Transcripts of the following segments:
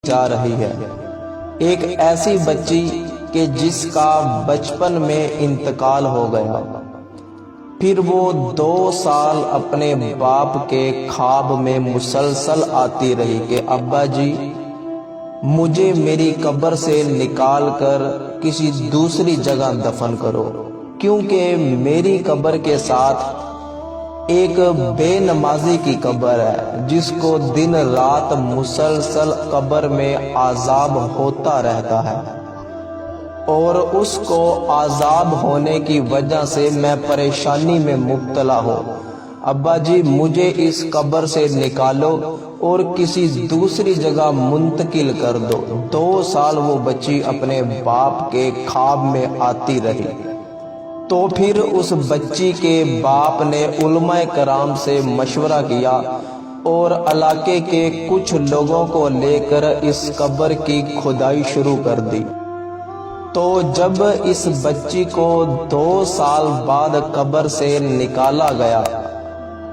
جا رہی ہے۔ ایک ایسی بچی کہ جس کا بچپن میں انتقال ہو گیا، پھر وہ 2 سال اپنے باپ کے خواب میں مسلسل آتی رہی کہ ابا جی مجھے میری قبر سے نکال کر کسی دوسری جگہ دفن کرو، کیونکہ میری قبر کے ساتھ ایک بے نمازی کی قبر ہے جس کو دن رات مسلسل قبر میں عذاب ہوتا رہتا ہے، اور اس کو عذاب ہونے کی وجہ سے میں پریشانی میں مبتلا ہوں۔ ابا جی مجھے اس قبر سے نکالو اور کسی دوسری جگہ منتقل کر دو۔ 2 سال وہ بچی اپنے باپ کے خواب میں آتی رہی۔ تو پھر اس بچی کے باپ نے علماء کرام سے مشورہ کیا اور علاقے کے کچھ لوگوں کو لے کر اس قبر کی کھدائی شروع کر دی۔ تو جب اس بچی کو 2 سال بعد قبر سے نکالا گیا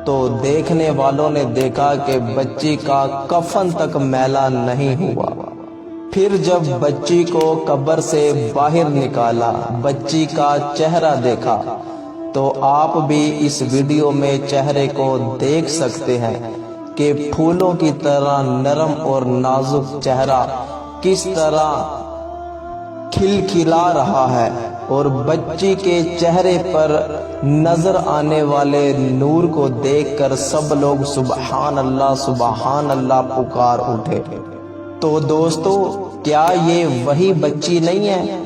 تو دیکھنے والوں نے دیکھا کہ بچی کا کفن تک میلا نہیں ہوا۔ پھر جب بچی کو قبر سے باہر نکالا، بچی کا چہرہ دیکھا، تو آپ بھی اس ویڈیو میں چہرے کو دیکھ سکتے ہیں کہ پھولوں کی طرح نرم اور نازک چہرہ کس طرح کھلکھلا رہا ہے، اور بچی کے چہرے پر نظر آنے والے نور کو دیکھ کر سب لوگ سبحان اللہ پکار اٹھے۔ تو دوستو کیا یہ وہی بچی نہیں ہے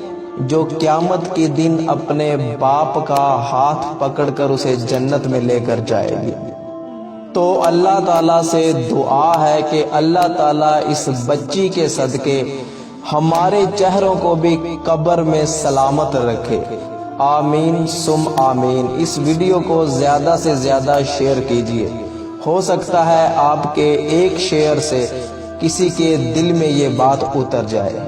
جو قیامت کے دن اپنے باپ کا ہاتھ پکڑ کر اسے جنت میں لے کر جائے گی؟ تو اللہ تعالیٰ سے دعا ہے کہ اللہ تعالیٰ اس بچی کے صدقے ہمارے چہروں کو بھی قبر میں سلامت رکھے، آمین ثم آمین۔ اس ویڈیو کو زیادہ سے زیادہ شیئر کیجیے، ہو سکتا ہے آپ کے ایک شیئر سے کسی کے دل میں یہ بات اتر جائے۔